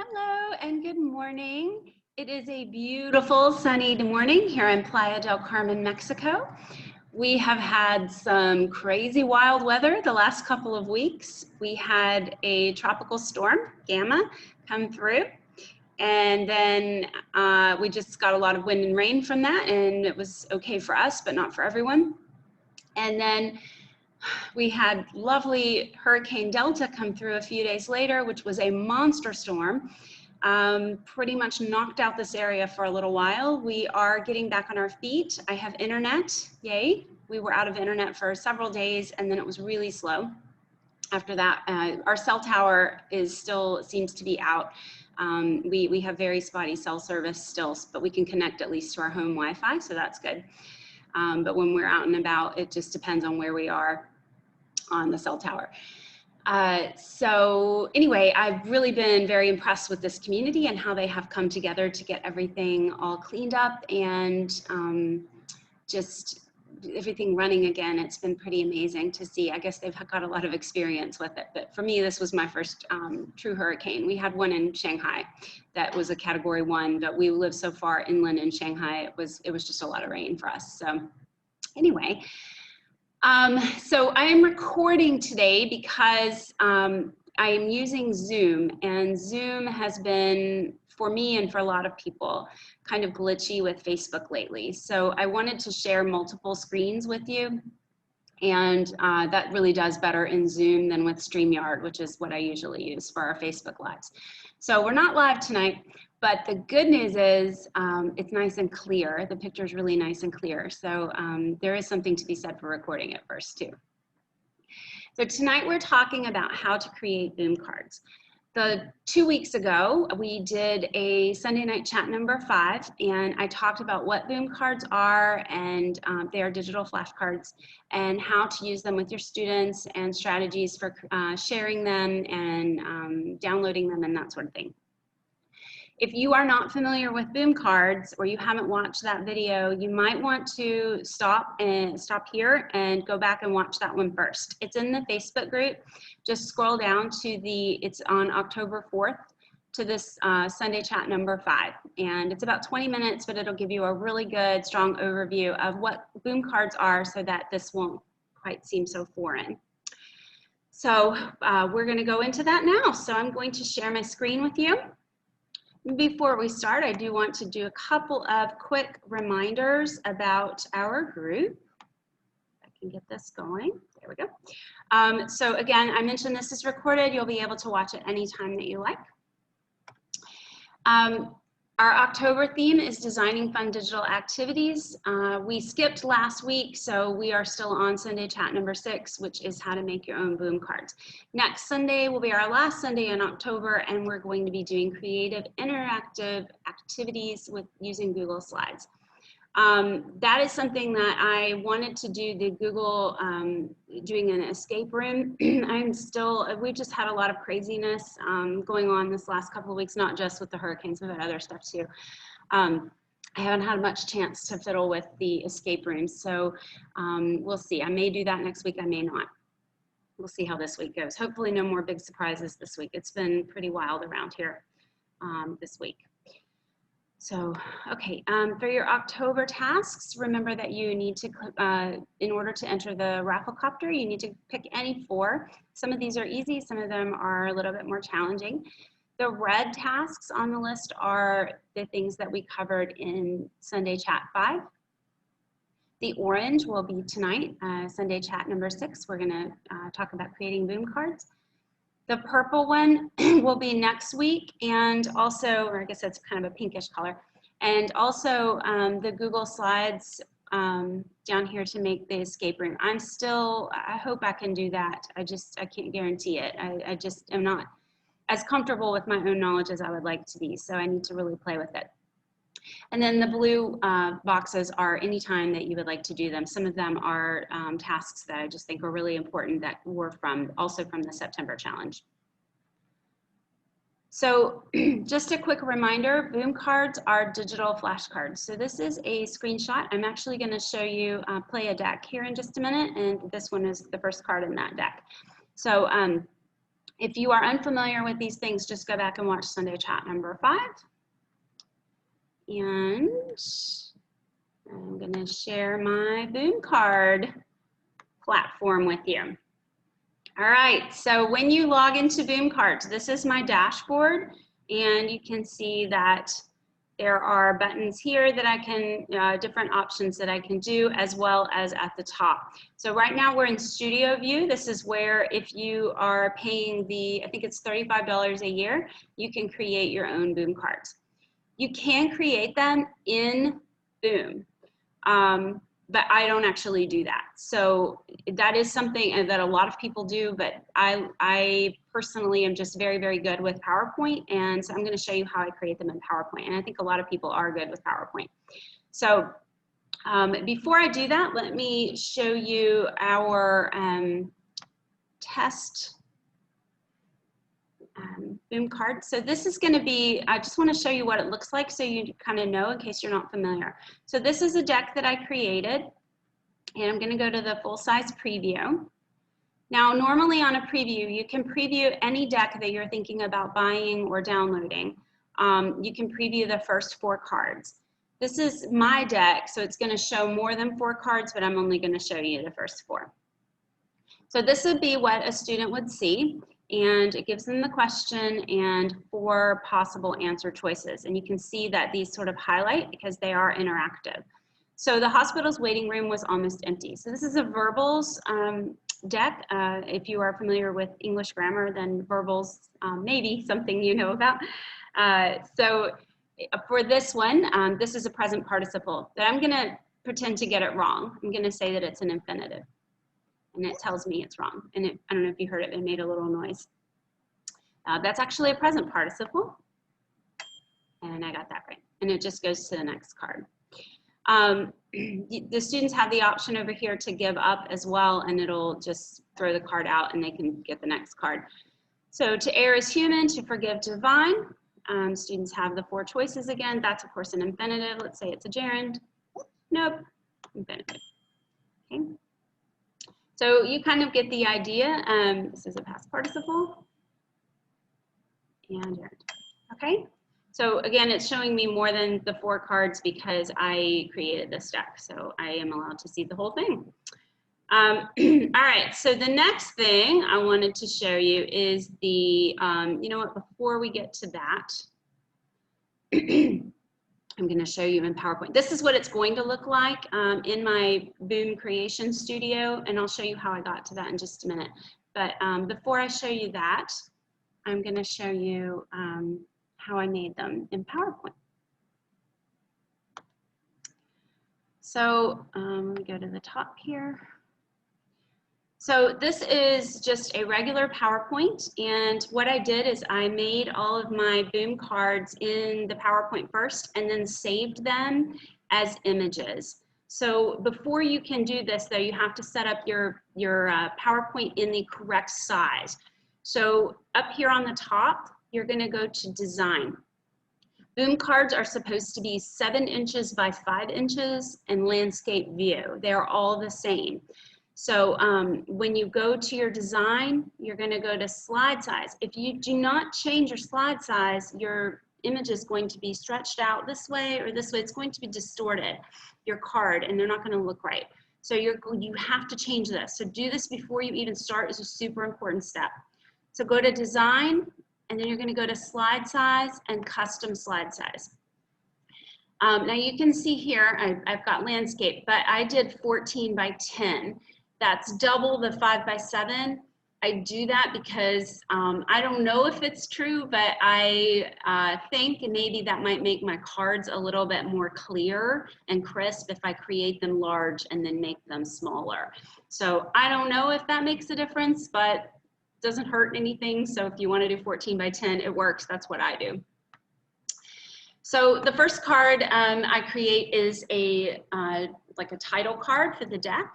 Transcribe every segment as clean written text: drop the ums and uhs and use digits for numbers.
Hello and good morning. It is a beautiful sunny morning here in Playa del Carmen, Mexico. We have had some crazy wild weather the last couple of weeks. We had a tropical storm, Gamma, come through, and then we just got a lot of wind and rain from that, and it was okay for us, but not for everyone. And then we had lovely Hurricane Delta come through a few days later, which was a monster storm. Pretty much knocked out this area for a little while. We are getting back on our feet. I have internet, yay. We were out of internet for several days and then it was really slow. After that, our cell tower still seems to be out. We have very spotty cell service still, but we can connect at least to our home Wi-Fi, so that's good. But when we're out and about, it just depends on where we are on the cell tower. So anyway, I've really been very impressed with this community and how they have come together to get everything all cleaned up and just everything running again. It's been pretty amazing to see. I guess they've got a lot of experience with it, but for me, this was my first true hurricane. We had one in Shanghai that was a Category 1, but we live so far inland in Shanghai, it was just a lot of rain for us. So anyway, so I am recording today because I am using Zoom, and Zoom has been, for me and for a lot of people, kind of glitchy with Facebook lately. So I wanted to share multiple screens with you, and that really does better in Zoom than with StreamYard, which is what I usually use for our Facebook Lives. So we're not live tonight, but the good news is it's nice and clear. The picture is really nice and clear. So there is something to be said for recording it first too. So tonight we're talking about how to create Boom cards. 2 weeks ago, we did a Sunday night chat number 5, and I talked about what Boom cards are, and they are digital flashcards, and how to use them with your students and strategies for sharing them and downloading them and that sort of thing. If you are not familiar with Boom cards or you haven't watched that video, you might want to stop here and go back and watch that one first. It's in the Facebook group. Just scroll down to it's on October 4th to this Sunday chat number 5. And it's about 20 minutes, but it'll give you a really good, strong overview of what Boom cards are so that this won't quite seem so foreign. So we're gonna go into that now. So I'm going to share my screen with you. Before we start, I do want to do a couple of quick reminders about our group. I can get this going. There we go. So again, I mentioned this is recorded. You'll be able to watch it anytime that you like. Our October theme is designing fun digital activities. We skipped last week, so we are still on Sunday chat number 6, which is how to make your own Boom cards. Next Sunday will be our last Sunday in October, and we're going to be doing creative interactive activities using Google Slides. That is something that I wanted to do, the Google doing an escape room. We've just had a lot of craziness going on this last couple of weeks, not just with the hurricanes, but other stuff too. I haven't had much chance to fiddle with the escape rooms, so we'll see. I may do that next week, I may not. We'll see how this week goes. Hopefully no more big surprises this week. It's been pretty wild around here this week. So, okay, for your October tasks, remember that you need to, in order to enter the Rafflecopter, you need to pick any 4. Some of these are easy, some of them are a little bit more challenging. The red tasks on the list are the things that we covered in Sunday Chat 5. The orange will be tonight, Sunday Chat number 6. We're gonna talk about creating Boom cards. The purple one will be next week, and also, or I guess it's kind of a pinkish color, and also the Google Slides down here to make the escape room. I hope I can do that. I can't guarantee it. I just am not as comfortable with my own knowledge as I would like to be, so I need to really play with it. And then the blue boxes are any time that you would like to do them. Some of them are tasks that I just think are really important that were also from the September challenge. So just a quick reminder, Boom cards are digital flashcards. So this is a screenshot. I'm actually going to show you play a deck here in just a minute, and this one is the first card in that deck. So If you are unfamiliar with these things, just go back and watch Sunday Chat number 5. And I'm going to share my Boom card platform with you. All right, so when you log into Boom Cards, this is my dashboard, and you can see that there are buttons here that I can, different options that I can do, as well as at the top. So right now we're in Studio View. This is where if you are paying the, I think it's $35 a year, you can create your own Boom cards. You can create them in Boom, but I don't actually do that. So that is something that a lot of people do, but I personally am just very, very good with PowerPoint. And so I'm going to show you how I create them in PowerPoint. And I think a lot of people are good with PowerPoint. So before I do that, let me show you our test Boom card. So this is going to be, I just want to show you what it looks like so you kind of know in case you're not familiar. So this is a deck that I created, and I'm going to go to the full-size preview. Now, normally on a preview, you can preview any deck that you're thinking about buying or downloading. You can preview the first 4 cards. This is my deck, so it's going to show more than 4 cards, but I'm only going to show you the first 4. So this would be what a student would see, and it gives them the question and 4 possible answer choices. And you can see that these sort of highlight because they are interactive. So the hospital's waiting room was almost empty. So this is a verbals deck. If you are familiar with English grammar, then verbals may be something you know about. So for this one, this is a present participle, but I'm gonna pretend to get it wrong. I'm gonna say that it's an infinitive, and it tells me it's wrong. And I don't know if you heard it, it made a little noise. That's actually a present participle, and I got that right. And it just goes to the next card. The students have the option over here to give up as well, and it'll just throw the card out and they can get the next card. So to err is human, to forgive divine. Students have the 4 choices again. That's of course an infinitive. Let's say it's a gerund. Nope, infinitive. Okay. So you kind of get the idea. This is a past participle and gerund. Okay. So again, it's showing me more than the 4 cards because I created this deck, so I am allowed to see the whole thing. All right, so the next thing I wanted to show you is the, you know what, before we get to that, I'm going to show you in PowerPoint. This is what it's going to look like in my Boom Creation Studio, and I'll show you how I got to that in just a minute. But before I show you that, I'm going to show you how I made them in PowerPoint. So let me go to the top here. So this is just a regular PowerPoint, and what I did is I made all of my Boom cards in the PowerPoint first and then saved them as images. So before you can do this though, you have to set up your PowerPoint in the correct size. So up here on the top, you're going to go to Design. Boom cards are supposed to be 7 inches by 5 inches and Landscape View. They're all the same. So when you go to your design, you're going to go to slide size. If you do not change your slide size, your image is going to be stretched out this way or this way. It's going to be distorted, your card, and they're not going to look right. So you have to change this. So do this before you even start. It's a super important step. So go to Design, and then you're going to go to Slide Size and Custom Slide Size. Now you can see here, I've got landscape, but I did 14 by 10. That's double the 5 by 7. I do that because I don't know if it's true, but I think maybe that might make my cards a little bit more clear and crisp if I create them large and then make them smaller. So I don't know if that makes a difference, but doesn't hurt anything. So if you want to do 14 by 10, it works. That's what I do. So the first card I create is like a title card for the deck.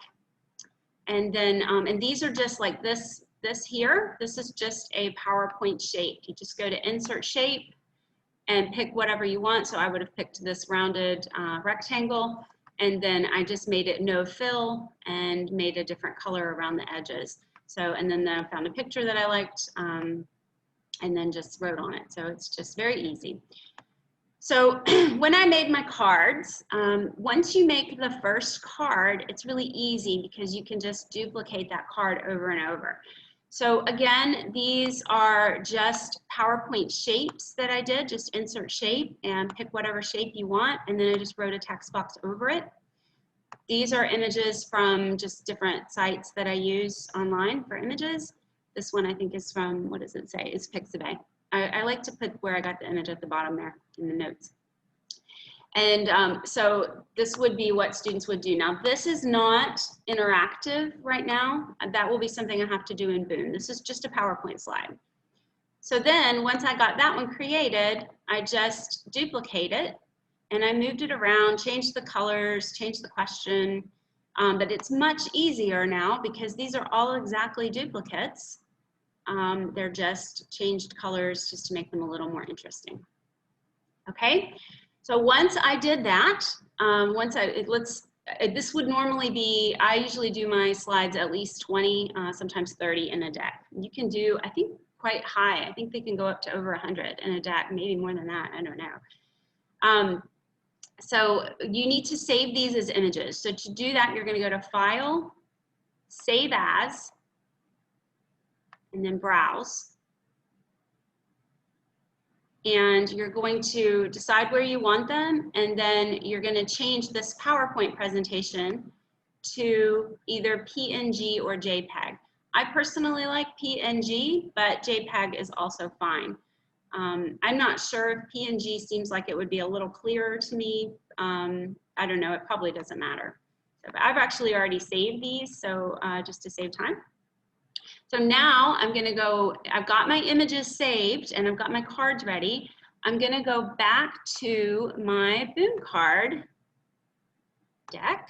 And then, and these are just like this here. This is just a PowerPoint shape. You just go to Insert Shape and pick whatever you want. So I would have picked this rounded rectangle. And then I just made it no fill and made a different color around the edges. So, and then I found a picture that I liked, and then just wrote on it. So it's just very easy. So when I made my cards, once you make the first card, it's really easy because you can just duplicate that card over and over. So again, these are just PowerPoint shapes that I did. Just insert shape and pick whatever shape you want, and then I just wrote a text box over it. These are images from just different sites that I use online for images. This one I think is from, what does it say? It's Pixabay. I like to put where I got the image at the bottom there in the notes. And so this would be what students would do. Now this is not interactive right now. That will be something I have to do in Boom. This is just a PowerPoint slide. So then once I got that one created, I just duplicate it and I moved it around, changed the colors, changed the question. But it's much easier now because these are all exactly duplicates. They're just changed colors just to make them a little more interesting. Okay, so once I did that, this would normally be, I usually do my slides at least 20, sometimes 30 in a deck. You can do, I think, quite high. I think they can go up to over 100 in a deck, maybe more than that, I don't know. So you need to save these as images. So to do that, you're going to go to File, Save As, and then Browse. And you're going to decide where you want them, and then you're going to change this PowerPoint presentation to either PNG or JPEG. I personally like PNG, but JPEG is also fine. I'm not sure if PNG seems like it would be a little clearer to me. I don't know, it probably doesn't matter. So, but I've actually already saved these, so just to save time. So now I'm going to go, I've got my images saved and I've got my cards ready. I'm going to go back to my Boom card deck.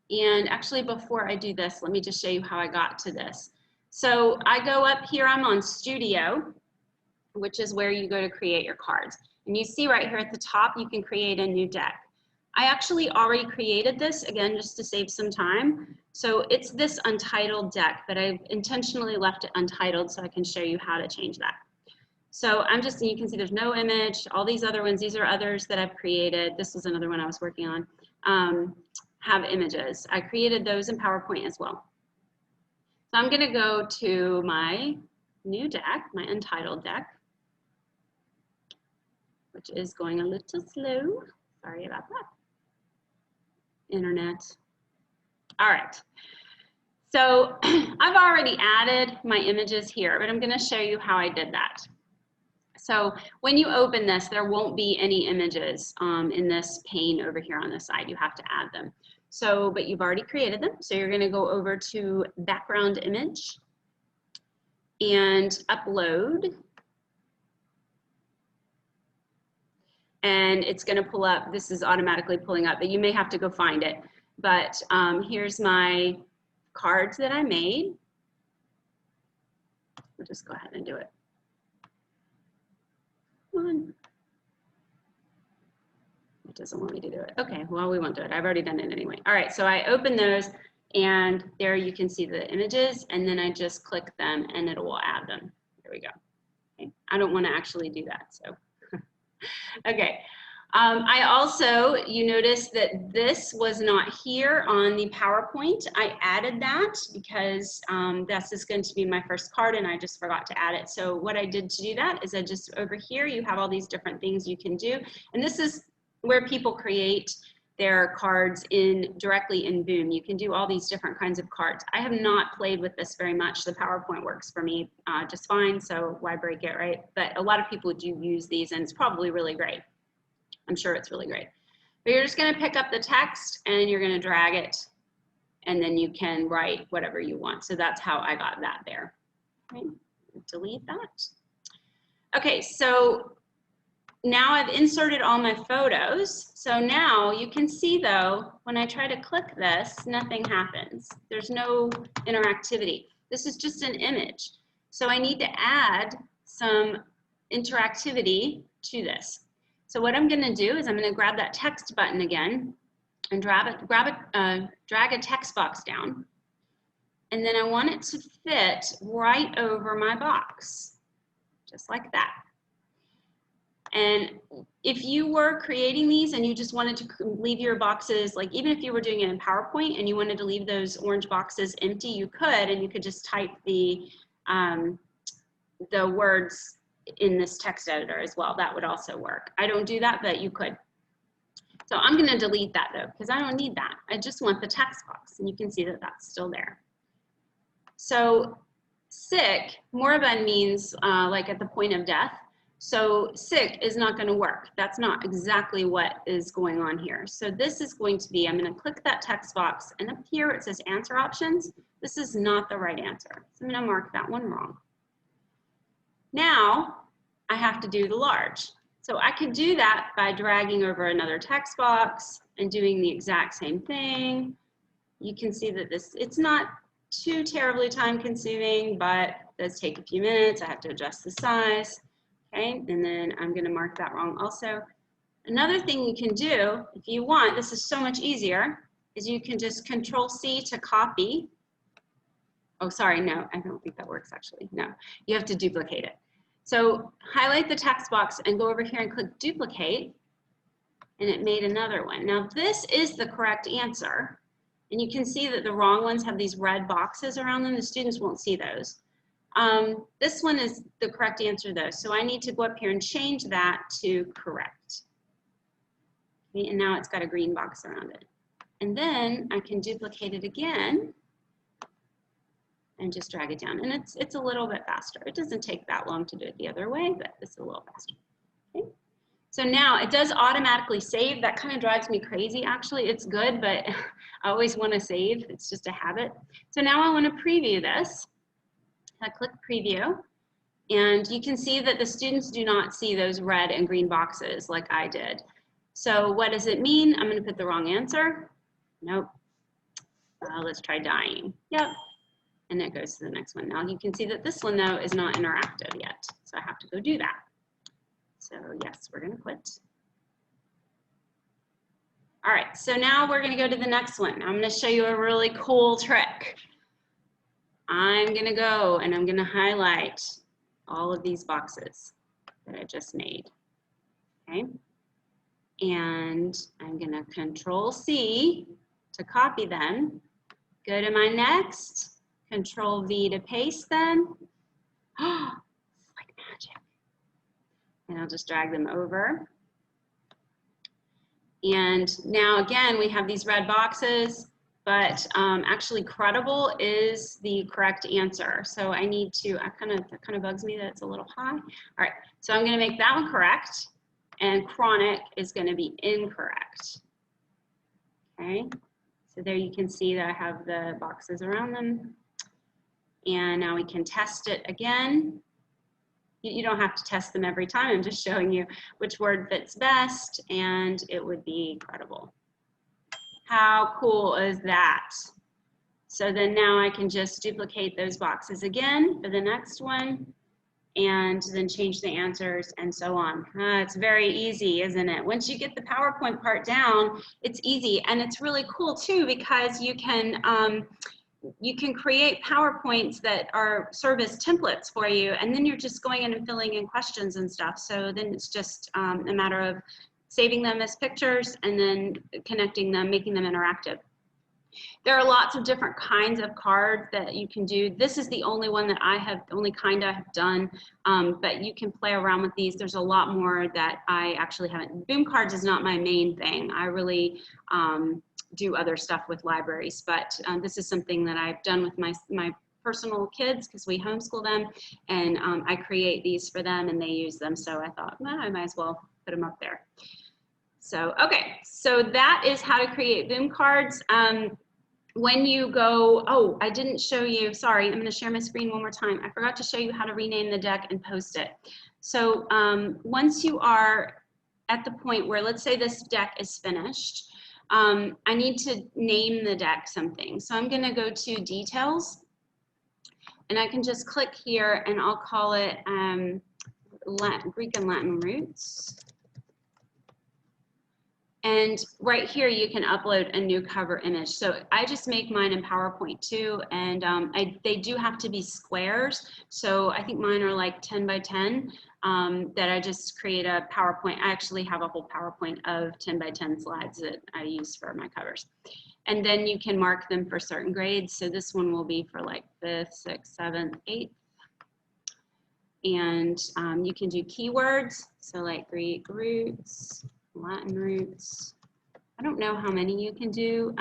And actually before I do this, let me just show you how I got to this. So I go up here, I'm on Studio, which is where you go to create your cards. And you see right here at the top, you can create a new deck. I actually already created this, again, just to save some time. So it's this untitled deck, but I've intentionally left it untitled so I can show you how to change that. So I'm just, you can see there's no image, all these other ones, these are others that I've created. This was another one I was working on, have images. I created those in PowerPoint as well. So I'm gonna go to my new deck, my untitled deck, which is going a little slow. Sorry about that. Internet. All right. So I've already added my images here, but I'm going to show you how I did that. So when you open this, there won't be any images in this pane over here on the side. You have to add them. So, but you've already created them. So you're going to go over to background image and upload. And it's going to pull up, this is automatically pulling up, but you may have to go find it. But here's my cards that I made. We'll just go ahead and do it. Come on. It doesn't want me to do it. Okay, well, we won't do it. I've already done it anyway. All right, so I open those, and there you can see the images, and then I just click them, and it will add them. There we go. Okay. I don't want to actually do that, so. Okay. I also, you notice that this was not here on the PowerPoint. I added that because this is going to be my first card and I just forgot to add it. So what I did to do that is I just, over here, you have all these different things you can do. And this is where people create their cards directly in Boom. You can do all these different kinds of cards. I have not played with this very much. The PowerPoint works for me just fine, so why break it, right? But a lot of people do use these and it's probably really great. I'm sure it's really great. But you're just going to pick up the text and you're going to drag it and then you can write whatever you want. So that's how I got that there. Okay. Delete that. Okay, so now I've inserted all my photos. So now you can see though, when I try to click this, nothing happens. There's no interactivity. This is just an image. So I need to add some interactivity to this. So what I'm going to do is I'm going to grab that text button again and drag a text box down. and then I want it to fit right over my box, just like that. And if you were creating these and you just wanted to leave your boxes, like even if you were doing it in PowerPoint and you wanted to leave those orange boxes empty, you could, and you could just type the words in this text editor as well. That would also work. I don't do that, but you could. So I'm going to delete that though, because I don't need that. I just want the text box, and you can see that that's still there. So sick, moribund means like at the point of death. So sick is not going to work. That's not exactly what is going on here. So this is going to be, I'm going to click that text box, and up here it says answer options. This is not the right answer. So I'm going to mark that one wrong. Now I have to do the large. So I could do that by dragging over another text box and doing the exact same thing. You can see that it's not too terribly time consuming, but it does take a few minutes. I have to adjust the size. Okay, and then I'm going to mark that wrong also. Another thing you can do, if you want, this is so much easier, is you can just Control-C to copy. Oh, sorry, no, I don't think that works actually. No, you have to duplicate it. So highlight the text box and go over here and click Duplicate, and it made another one. Now this is the correct answer, and you can see that the wrong ones have these red boxes around them. The students won't see those. This one is the correct answer though, so I need to go up here and change that to correct. Okay, and now it's got a green box around it. And then I can duplicate it again and just drag it down. And it's a little bit faster. It doesn't take that long to do it the other way, but it's a little faster. Okay. So now it does automatically save. That kind of drives me crazy actually. It's good, but I always want to save. It's just a habit. So now I want to preview this. I click preview, and you can see that the students do not see those red and green boxes like I did. So what does it mean? I'm going to put the wrong answer. Nope. Let's try dying. Yep. And it goes to the next one. Now you can see that this one though is not interactive yet. So I have to go do that. So yes, we're going to quit. All right, so now we're going to go to the next one. I'm going to show you a really cool trick. I'm going to go and I'm going to highlight all of these boxes that I just made. Okay. And I'm going to Control-C to copy them. Go to my next, Control-V to paste them. Oh, it's like magic. And I'll just drag them over. And now again, we have these red boxes. But actually credible is the correct answer. So I need to, that kind of bugs me that it's a little high. All right, so I'm gonna make that one correct, and chronic is gonna be incorrect. Okay, so there you can see that I have the boxes around them. And now we can test it again. You don't have to test them every time. I'm just showing you which word fits best, and it would be credible. How cool is that? So then now I can just duplicate those boxes again for the next one, and then change the answers and so on. It's very easy, isn't it? Once you get the PowerPoint part down, it's easy, and it's really cool too because you can create PowerPoints that serve as templates for you, and then you're just going in and filling in questions and stuff. So then it's just a matter of saving them as pictures and then connecting them, making them interactive. There are lots of different kinds of cards that you can do. This is the only one that only kind I have done, but you can play around with these. There's a lot more that I actually haven't. Boom cards is not my main thing. I really do other stuff with libraries, but this is something that I've done with my personal kids because we homeschool them, and I create these for them and they use them. So I thought, well, I might as well put them up there. So, okay, so that is how to create boom cards. When you go, oh, I didn't show you, sorry, I'm gonna share my screen one more time. I forgot to show you how to rename the deck and post it. So once you are at the point where, let's say this deck is finished, I need to name the deck something. So I'm gonna go to details, and I can just click here and I'll call it Greek and Latin roots. And right here, you can upload a new cover image. So I just make mine in PowerPoint too, and they do have to be squares. So I think mine are like 10 by 10 that I just create a PowerPoint. I actually have a whole PowerPoint of 10 by 10 slides that I use for my covers. And then you can mark them for certain grades. So this one will be for like 5th, 6th, 7th, 8th. And you can do keywords. So like Greek roots, Latin roots. I don't know how many you can do.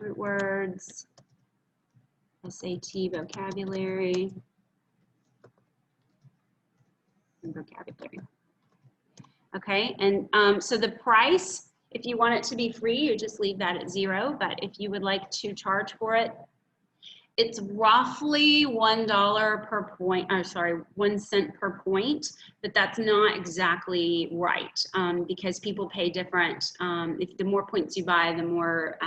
Root words, SAT vocabulary, and vocabulary. Okay, and so the price, if you want it to be free, you just leave that at 0. But if you would like to charge for it, it's roughly $1 per point, or sorry, 1 cent per point, but that's not exactly right because people pay different. If the more points you buy, the more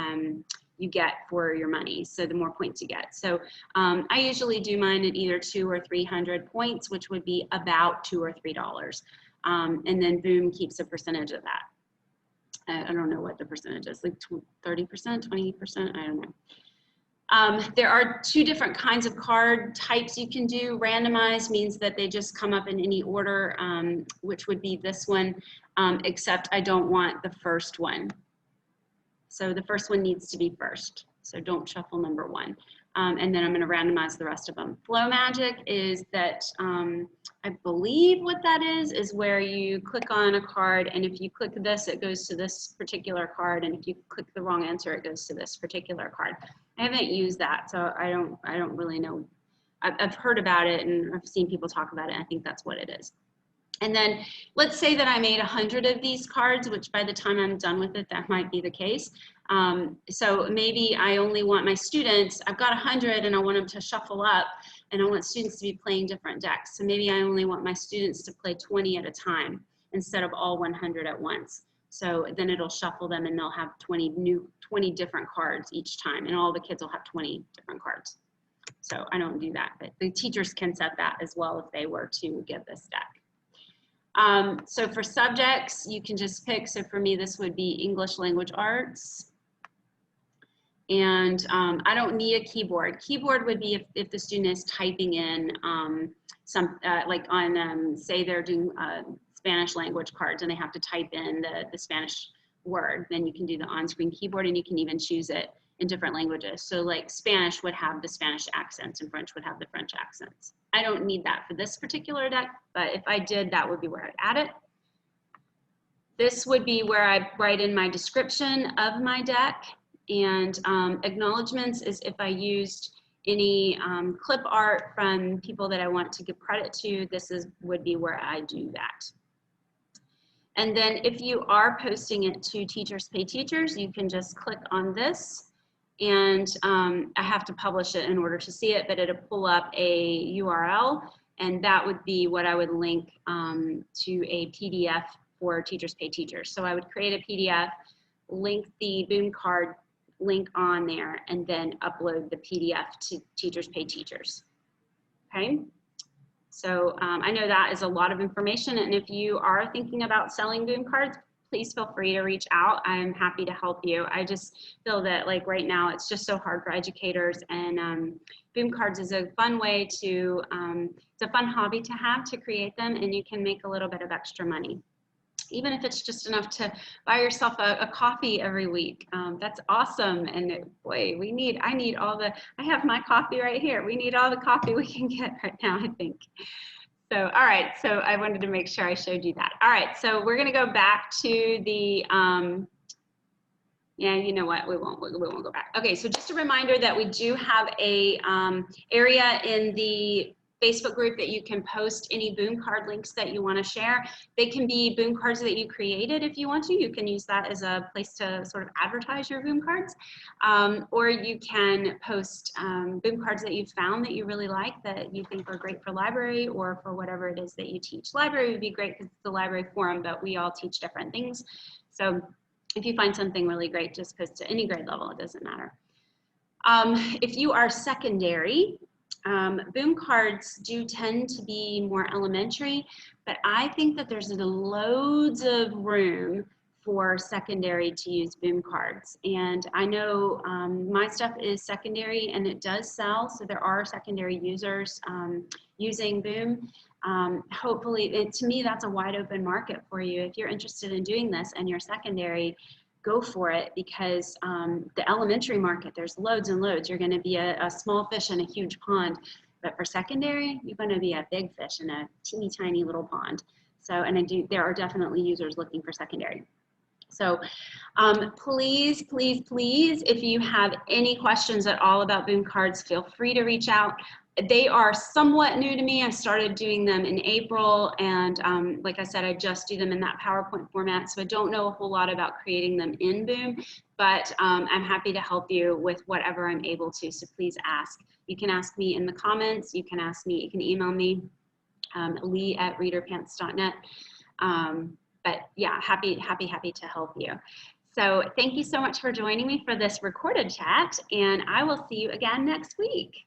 you get for your money. So the more points you get. So I usually do mine at either 200 or 300 points, which would be about $2 or $3. And then Boom keeps a percentage of that. I don't know what the percentage is, like 30%, 20%, I don't know. There are 2 different kinds of card types you can do. Randomized means that they just come up in any order, which would be this one, except I don't want the first one. So the first one needs to be first. So don't shuffle number 1. And then I'm going to randomize the rest of them. Flow magic is that I believe what that is where you click on a card, and if you click this, it goes to this particular card, and if you click the wrong answer, it goes to this particular card. I haven't used that, so I don't really know. I've heard about it, and I've seen people talk about it, and I think that's what it is. And then let's say that I made 100 of these cards, which by the time I'm done with it, that might be the case. So maybe I only want my students, I've got 100 and I want them to shuffle up, and I want students to be playing different decks. So maybe I only want my students to play 20 at a time instead of all 100 at once. So then it'll shuffle them and they'll have 20 different cards each time, and all the kids will have 20 different cards. So I don't do that, but the teachers can set that as well if they were to give this deck. So for subjects, you can just pick. So for me, this would be English Language Arts. And I don't need a keyboard. Keyboard would be if the student is typing in like on, say they're doing Spanish language cards and they have to type in the Spanish word, then you can do the on-screen keyboard, and you can even choose it in different languages. So like Spanish would have the Spanish accents and French would have the French accents. I don't need that for this particular deck, but if I did, that would be where I'd add it. This would be where I write in my description of my deck, and acknowledgements is if I used any clip art from people that I want to give credit to, would be where I do that. And then if you are posting it to Teachers Pay Teachers, you can just click on this, and I have to publish it in order to see it, but it'll pull up a URL, and that would be what I would link to a PDF for Teachers Pay Teachers. So I would create a PDF, link the Boom card link on there, and then upload the PDF to Teachers Pay Teachers. Okay. So I know that is a lot of information, and if you are thinking about selling Boom cards, please feel free to reach out. I'm happy to help you. I just feel that like right now it's just so hard for educators, and Boom cards is a fun way to, it's a fun hobby to have, to create them, and you can make a little bit of extra money. Even if it's just enough to buy yourself a coffee every week. That's awesome. And boy, I have my coffee right here. We need all the coffee we can get right now, I think. So, all right, so I wanted to make sure I showed you that. All right, so we're gonna go back to the, yeah, you know what, we won't go back. Okay, so just a reminder that we do have a area in the Facebook group that you can post any Boom card links that you want to share. They can be Boom cards that you created if you want to. You can use that as a place to sort of advertise your Boom cards. Or you can post Boom cards that you've found that you really like, that you think are great for library or for whatever it is that you teach. Library would be great because it's the library forum, but we all teach different things. So if you find something really great, just post to any grade level, it doesn't matter. If you are secondary, Boom cards do tend to be more elementary, but I think that there's loads of room for secondary to use boom cards. And I know my stuff is secondary and it does sell, so there are secondary users using boom. Hopefully, to me, that's a wide open market for you. If you're interested in doing this and you're secondary, go for it, because the elementary market, there's loads and loads. You're going to be a small fish in a huge pond, but for secondary, you're going to be a big fish in a teeny tiny little pond. So, and there are definitely users looking for secondary. So please, please, please, if you have any questions at all about boom cards, feel free to reach out. They are somewhat new to me. I started doing them in April, and like I said, I just do them in that PowerPoint format, so I don't know a whole lot about creating them in Boom, but I'm happy to help you with whatever I'm able to, so please ask. You can ask me in the comments, you can ask me, you can email me, lee@readerpants.net. But yeah, happy to help you. So thank you so much for joining me for this recorded chat, and I will see you again next week.